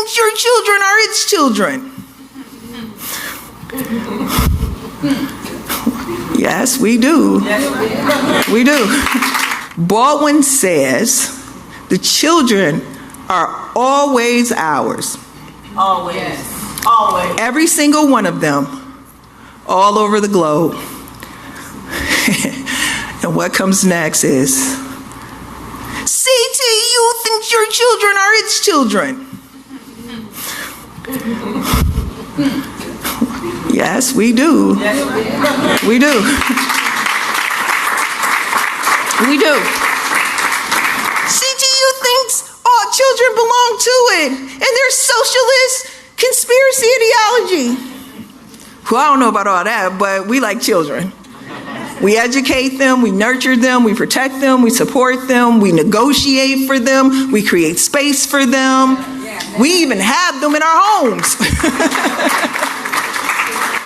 thinks your children are its children. Yes, we do. We do. Baldwin says the children are always ours. Always. Always. Every single one of them, all over the globe. And what comes next is, CTU thinks your children are its children. Yes, we do. We do. We do. CTU thinks all children belong to it, and there's socialist conspiracy ideology. Well, I don't know about all that, but we like children. We educate them, we nurture them, we protect them, we support them, we negotiate for them, we create space for them. We even have them in our homes.